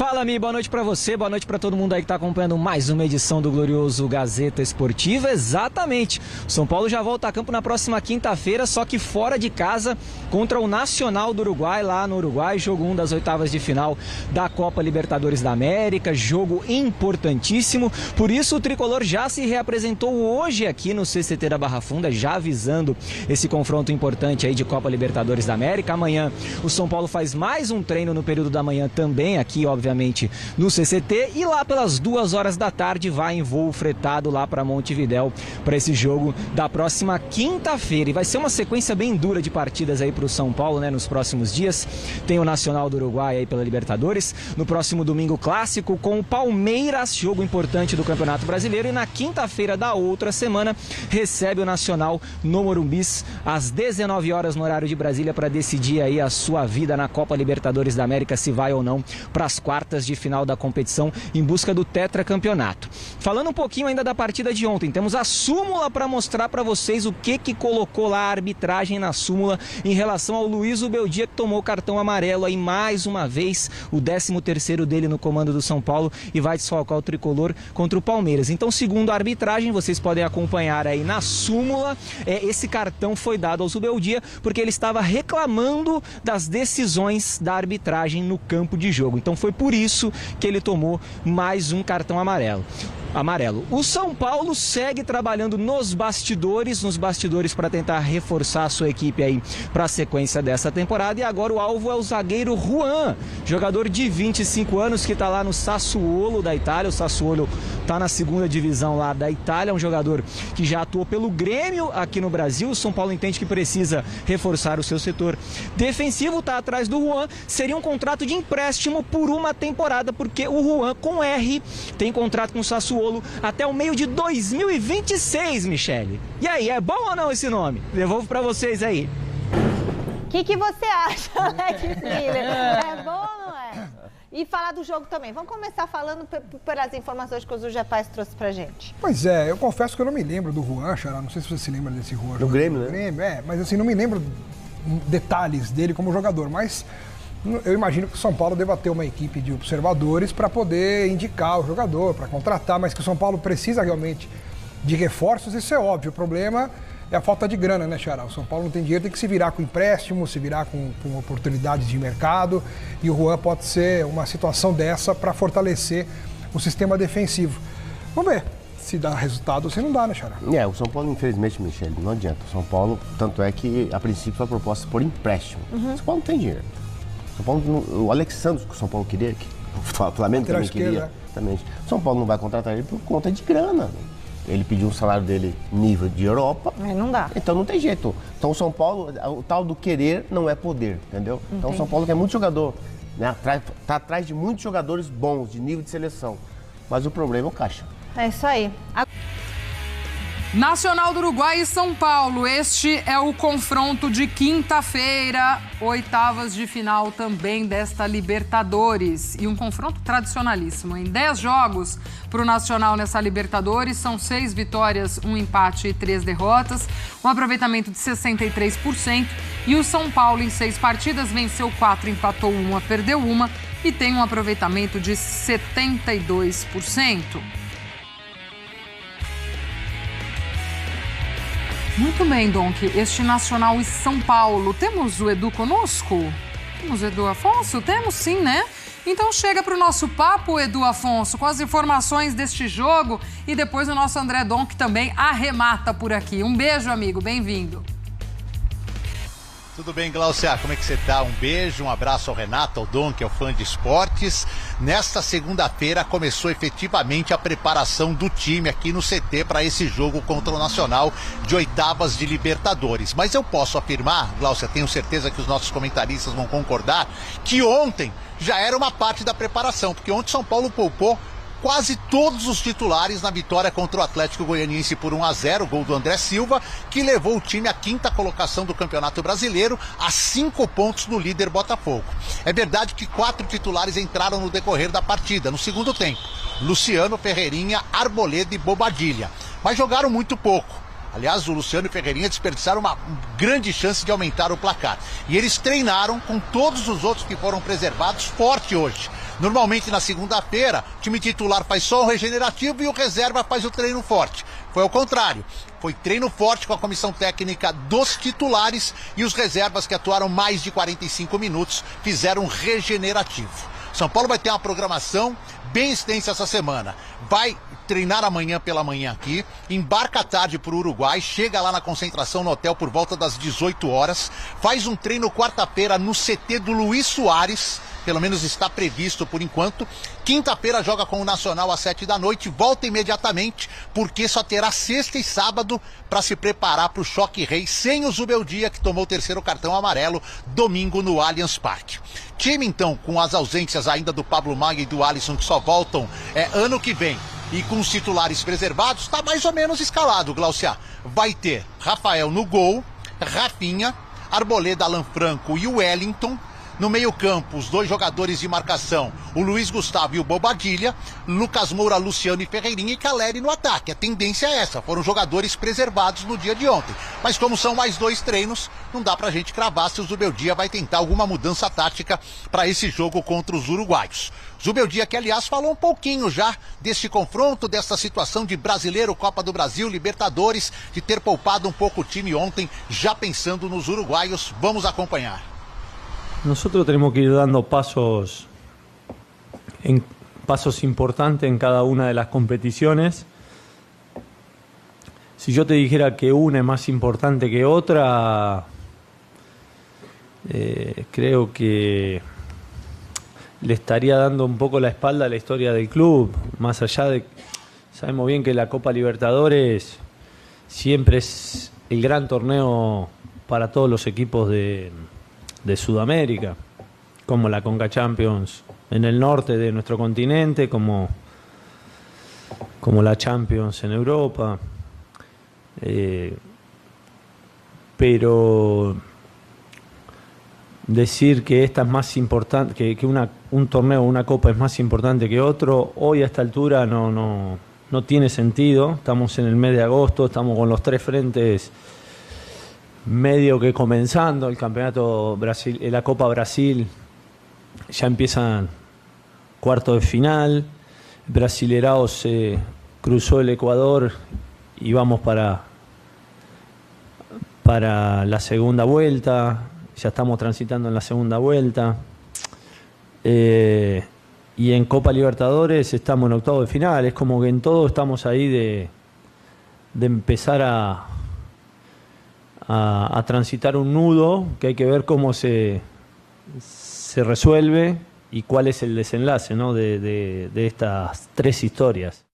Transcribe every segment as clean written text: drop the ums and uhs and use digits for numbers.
Fala, Mi, boa noite pra você, boa noite pra todo mundo aí que tá acompanhando mais uma edição do glorioso Gazeta Esportiva. Exatamente, o São Paulo já volta a campo na próxima quinta-feira, só que fora de casa, contra o Nacional do Uruguai, lá no Uruguai, jogo 1 das oitavas de final da Copa Libertadores da América, jogo importantíssimo. Por isso o Tricolor já se reapresentou hoje aqui no CCT da Barra Funda, já avisando esse confronto importante aí de Copa Libertadores da América. Amanhã o São Paulo faz mais um treino no período da manhã também aqui, obviamente, no CCT, e lá pelas 2 horas da tarde vai em voo fretado lá para Montevidéu para esse jogo da próxima quinta-feira. E vai ser uma sequência bem dura de partidas aí para o São Paulo, né, nos próximos dias. Tem o Nacional do Uruguai aí pela Libertadores, no próximo domingo clássico com o Palmeiras, jogo importante do Campeonato Brasileiro, e na quinta-feira da outra semana recebe o Nacional no Morumbis às 19 horas no horário de Brasília para decidir aí a sua vida na Copa Libertadores da América, se vai ou não para as quartas de final da competição em busca do tetracampeonato. Falando um pouquinho ainda da partida de ontem, temos a súmula para mostrar para vocês o que colocou lá a arbitragem na súmula em relação ao Luiz Ubeldia, que tomou cartão amarelo aí mais uma vez, o 13º dele no comando do São Paulo, e vai desfalcar o Tricolor contra o Palmeiras. Então, segundo a arbitragem, vocês podem acompanhar aí na súmula, esse cartão foi dado ao Ubeldia porque ele estava reclamando das decisões da arbitragem no campo de jogo. Então foi por isso que ele tomou mais um cartão amarelo. O São Paulo segue trabalhando nos bastidores para tentar reforçar a sua equipe aí para a sequência dessa temporada, e agora o alvo é o zagueiro Juan, jogador de 25 anos que está lá no Sassuolo da Itália. O Sassuolo está na 2ª divisão lá da Itália, é um jogador que já atuou pelo Grêmio aqui no Brasil. O São Paulo entende que precisa reforçar o seu setor defensivo, está atrás do Juan. Seria um contrato de empréstimo por uma temporada, porque o Juan, com R, tem contrato com o Sassuolo até o meio de 2026, Michele. E aí, é bom ou não esse nome? Devolvo pra vocês aí. O que você acha, Alex Miller? É bom ou não é? E falar do jogo também. Vamos começar falando pelas informações que o Zé Paz trouxe pra gente. Pois é, eu confesso que eu não me lembro do Juan, Xará. Não sei se você se lembra desse Juan. Do Grêmio, né? Grêmio, mas assim, não me lembro detalhes dele como jogador, mas eu imagino que o São Paulo deva ter uma equipe de observadores para poder indicar o jogador, para contratar, mas que o São Paulo precisa realmente de reforços, isso é óbvio. O problema é a falta de grana, né, Xará? O São Paulo não tem dinheiro, tem que se virar com empréstimo, se virar com oportunidades de mercado, e o Juan pode ser uma situação dessa para fortalecer o sistema defensivo. Vamos ver se dá resultado ou se não dá, né, Xará? O São Paulo, infelizmente, Michele, não adianta. O São Paulo, tanto é que a princípio foi proposta por empréstimo. O São Paulo não tem dinheiro. São Paulo, o Alexandre, que o São Paulo queria, que o Flamengo também queria. Exatamente. São Paulo não vai contratar ele por conta de grana. Ele pediu um salário dele nível de Europa. Mas não dá. Então não tem jeito. Então o São Paulo, o tal do querer não é poder, entendeu? Então o São Paulo quer muito jogador, né? Tá atrás de muitos jogadores bons, de nível de seleção. Mas o problema é o caixa. É isso aí. Nacional do Uruguai e São Paulo, este é o confronto de quinta-feira, oitavas de final também desta Libertadores. E um confronto tradicionalíssimo. Em 10 jogos para o Nacional nessa Libertadores, são 6 vitórias, 1 empate e 3 derrotas, um aproveitamento de 63%. E o São Paulo, em 6 partidas, venceu 4, empatou 1, perdeu 1 e tem um aproveitamento de 72%. Muito bem, Donk. Este Nacional e São Paulo. Temos o Edu conosco? Temos o Edu Afonso? Temos sim, né? Então chega para o nosso papo, Edu Afonso, com as informações deste jogo, e depois o nosso André Donk também arremata por aqui. Um beijo, amigo. Bem-vindo. Tudo bem, Glaucia? Como é que você tá? Um beijo, um abraço ao Renato, ao Dom, que é o fã de esportes. Nesta segunda-feira começou efetivamente a preparação do time aqui no CT para esse jogo contra o Nacional de oitavas de Libertadores. Mas eu posso afirmar, Glaucia, tenho certeza que os nossos comentaristas vão concordar, que ontem já era uma parte da preparação, porque ontem São Paulo poupou quase todos os titulares na vitória contra o Atlético Goianiense por 1-0, gol do André Silva, que levou o time à 5ª colocação do Campeonato Brasileiro, a 5 pontos do líder Botafogo. É verdade que 4 titulares entraram no decorrer da partida, no segundo tempo: Luciano, Ferreirinha, Arboleda e Bobadilha, mas jogaram muito pouco. Aliás, o Luciano e Ferreirinha desperdiçaram uma grande chance de aumentar o placar. E eles treinaram com todos os outros que foram preservados forte hoje. Normalmente na segunda-feira, o time titular faz só o regenerativo e o reserva faz o treino forte. Foi ao contrário. Foi treino forte com a comissão técnica dos titulares e os reservas que atuaram mais de 45 minutos fizeram regenerativo. São Paulo vai ter uma programação bem extensa essa semana. Vai treinar amanhã pela manhã aqui, embarca à tarde para o Uruguai, chega lá na concentração no hotel por volta das 18 horas, faz um treino quarta-feira no CT do Luiz Soares, pelo menos está previsto por enquanto. Quinta-feira joga com o Nacional às 7 da noite, volta imediatamente, porque só terá sexta e sábado para se preparar para o Choque Rei, sem o Zubeldia, que tomou o terceiro cartão amarelo, domingo no Allianz Parque. Time, então, com as ausências ainda do Pablo Maia e do Alisson, que só voltam ano que vem, e com os titulares preservados, está mais ou menos escalado, Glaucia. Vai ter Rafael no gol, Rafinha, Arboleda, Alan Franco e o Wellington. No meio-campo, os dois jogadores de marcação, o Luiz Gustavo e o Bobadilha, Lucas Moura, Luciano e Ferreirinha e Caleri no ataque. A tendência é essa, foram jogadores preservados no dia de ontem. Mas como são mais 2 treinos, não dá pra gente cravar se o Zubeldia vai tentar alguma mudança tática para esse jogo contra os uruguaios. Zubeldia, que aliás falou um pouquinho já deste confronto, dessa situação de Brasileiro, Copa do Brasil, Libertadores, de ter poupado um pouco o time ontem, já pensando nos uruguaios. Vamos acompanhar. Nosotros tenemos que ir dando pasos importantes en cada una de las competiciones. Si yo te dijera que una es más importante que otra, creo que le estaría dando un poco la espalda a la historia del club. Más allá de, sabemos bien que la Copa Libertadores siempre es el gran torneo para todos los equipos de Sudamérica, como la Conca Champions en el norte de nuestro continente, como la Champions en Europa. Pero decir que esta es más importante, que un torneo, una copa es más importante que otro, hoy a esta altura no tiene sentido. Estamos en el mes de agosto, estamos con los 3 frentes medio que comenzando el campeonato Brasil, la Copa Brasil, ya empiezan cuartos de final. Brasileirao se cruzó el Ecuador y vamos para la segunda vuelta. Ya estamos transitando en la segunda vuelta. Y en Copa Libertadores estamos en octavos de final. Es como que en todo estamos ahí de empezar a transitar un nudo que hay que ver cómo se resuelve y cuál es el desenlace, ¿no? de estas 3 histórias.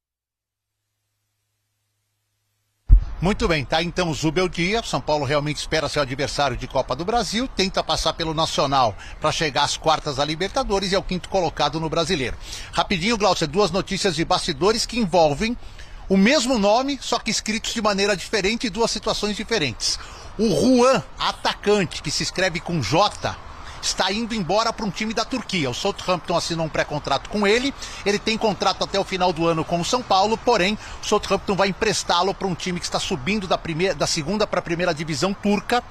Muito bem, tá então o Zubeldia. São Paulo realmente espera seu adversário de Copa do Brasil, tenta passar pelo Nacional para chegar às quartas da Libertadores e é o 5º colocado no Brasileiro. Rapidinho, Glaucia, 2 notícias de bastidores que envolvem o mesmo nome, só que escritos de maneira diferente e 2 situações diferentes. O Juan, atacante, que se escreve com J, está indo embora para um time da Turquia. O Southampton assinou um pré-contrato com ele. Ele tem contrato até o final do ano com o São Paulo, porém, o Southampton vai emprestá-lo para um time que está subindo da segunda para a primeira divisão turca.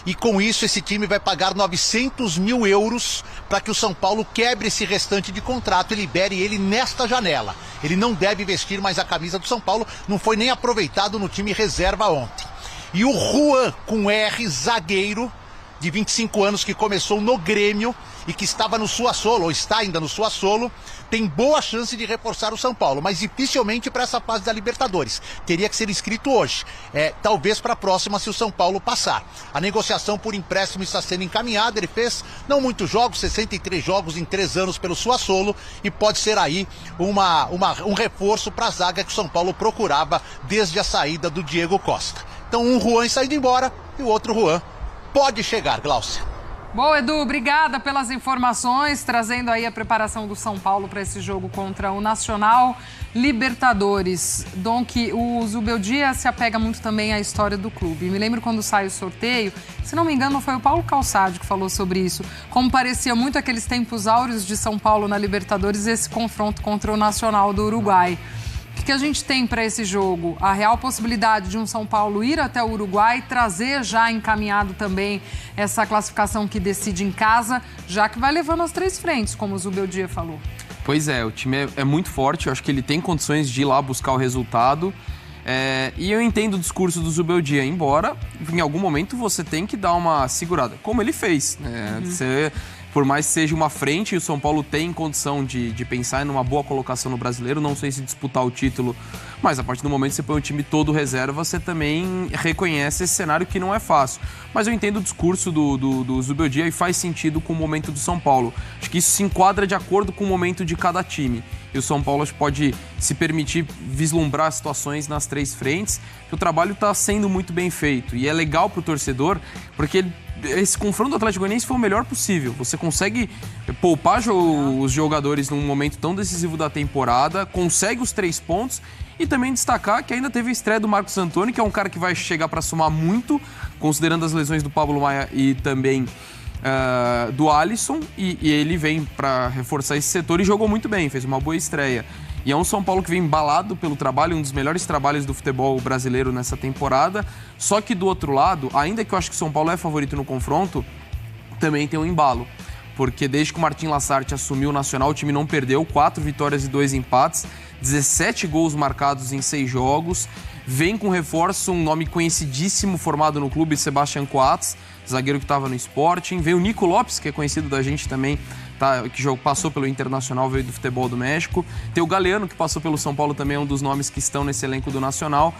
E com isso, esse time vai pagar 900 mil euros para que o São Paulo quebre esse restante de contrato e libere ele nesta janela. Ele não deve vestir mais a camisa do São Paulo, não foi nem aproveitado no time reserva ontem. E o Juan, com R, zagueiro, de 25 anos, que começou no Grêmio e que estava no Sassuolo, ou está ainda no Sassuolo, tem boa chance de reforçar o São Paulo, mas dificilmente para essa fase da Libertadores. Teria que ser inscrito hoje, talvez para a próxima se o São Paulo passar. A negociação por empréstimo está sendo encaminhada, ele fez não muitos jogos, 63 jogos em 3 anos pelo Sassuolo, e pode ser aí um reforço para a zaga que o São Paulo procurava desde a saída do Diego Costa. Então um Juan está indo embora e o outro Juan pode chegar, Glaucia. Boa, Edu, obrigada pelas informações, trazendo aí a preparação do São Paulo para esse jogo contra o Nacional Libertadores. Donk, o Zubeldia se apega muito também à história do clube. Me lembro quando sai o sorteio, se não me engano foi o Paulo Calçade que falou sobre isso, como parecia muito aqueles tempos áureos de São Paulo na Libertadores, esse confronto contra o Nacional do Uruguai. O que a gente tem para esse jogo? A real possibilidade de um São Paulo ir até o Uruguai, trazer já encaminhado também essa classificação que decide em casa, já que vai levando as 3 frentes, como o Zubeldia falou. Pois é, o time é muito forte, eu acho que ele tem condições de ir lá buscar o resultado. E eu entendo o discurso do Zubeldia, embora em algum momento você tem que dar uma segurada, como ele fez. Por mais que seja uma frente, o São Paulo tem condição de pensar em uma boa colocação no Brasileiro, não sei se disputar o título, mas a partir do momento que você põe o time todo reserva, você também reconhece esse cenário que não é fácil. Mas eu entendo o discurso do Zubeldia e faz sentido com o momento do São Paulo. Acho que isso se enquadra de acordo com o momento de cada time. E o São Paulo pode se permitir vislumbrar situações nas 3 frentes, que o trabalho está sendo muito bem feito. E é legal para o torcedor, porque esse confronto do Atlético Goianiense foi o melhor possível. Você consegue poupar os jogadores num momento tão decisivo da temporada, consegue os 3 pontos e também destacar que ainda teve a estreia do Marcos Antônio, que é um cara que vai chegar para somar muito, considerando as lesões do Pablo Maia e também do Alisson, e ele vem para reforçar esse setor e jogou muito bem, fez uma boa estreia. E é um São Paulo que vem embalado pelo trabalho, um dos melhores trabalhos do futebol brasileiro nessa temporada. Só que do outro lado, ainda que eu acho que o São Paulo é favorito no confronto, também tem um embalo. Porque desde que o Martin Lasarte assumiu o Nacional, o time não perdeu, 4 vitórias e 2 empates, 17 gols marcados em 6 jogos. Vem com reforço, um nome conhecidíssimo formado no clube, Sebastián Coates, zagueiro que estava no Sporting. Vem o Nico Lopes, que é conhecido da gente também, que passou pelo Internacional, veio do futebol do México. Tem o Galeano, que passou pelo São Paulo, também é um dos nomes que estão nesse elenco do Nacional.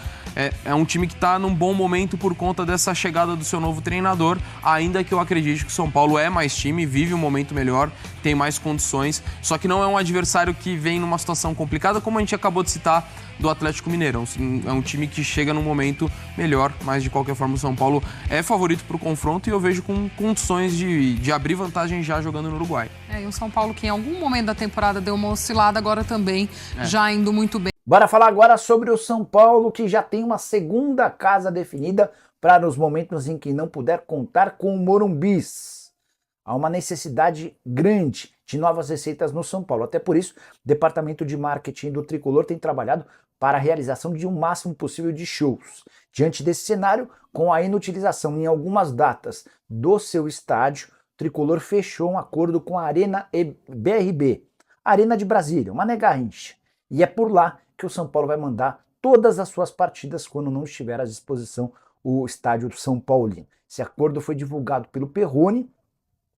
É um time que está num bom momento por conta dessa chegada do seu novo treinador, ainda que eu acredite que o São Paulo é mais time, vive um momento melhor, tem mais condições, só que não é um adversário que vem numa situação complicada, como a gente acabou de citar do Atlético Mineiro. É um time que chega num momento melhor, mas de qualquer forma o São Paulo é favorito para o confronto e eu vejo com condições de abrir vantagem já jogando no Uruguai. E o São Paulo que em algum momento da temporada deu uma oscilada, agora também já indo muito bem. Bora falar agora sobre o São Paulo, que já tem uma segunda casa definida para os momentos em que não puder contar com o Morumbis. Há uma necessidade grande de novas receitas no São Paulo. Até por isso, o departamento de marketing do Tricolor tem trabalhado para a realização de um máximo possível de shows. Diante desse cenário, com a inutilização em algumas datas do seu estádio, o Tricolor fechou um acordo com a Arena BRB, Arena de Brasília, Mané Garrincha. E é por lá que o São Paulo vai mandar todas as suas partidas quando não estiver à disposição o estádio do São Paulino. Esse acordo foi divulgado pelo Perrone.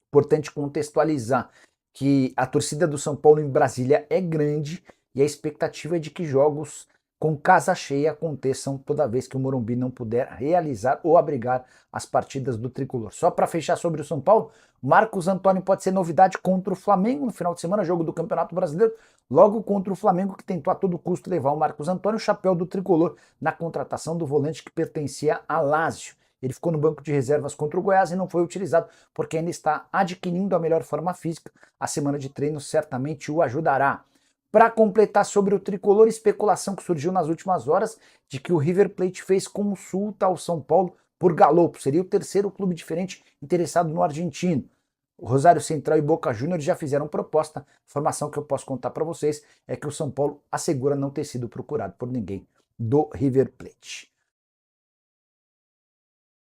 Importante contextualizar que a torcida do São Paulo em Brasília é grande e a expectativa é de que jogos com casa cheia aconteçam toda vez que o Morumbi não puder realizar ou abrigar as partidas do Tricolor. Só para fechar sobre o São Paulo, Marcos Antônio pode ser novidade contra o Flamengo no final de semana, jogo do Campeonato Brasileiro, logo contra o Flamengo, que tentou a todo custo levar o Marcos Antônio, o chapéu do Tricolor, na contratação do volante que pertencia a Lazio. Ele ficou no banco de reservas contra o Goiás e não foi utilizado porque ainda está adquirindo a melhor forma física. A semana de treino certamente o ajudará. Para completar sobre o Tricolor, especulação que surgiu nas últimas horas de que o River Plate fez consulta ao São Paulo por Galopo. Seria o terceiro clube diferente interessado no argentino. O Rosário Central e Boca Juniors já fizeram proposta. A informação que eu posso contar para vocês é que o São Paulo assegura não ter sido procurado por ninguém do River Plate.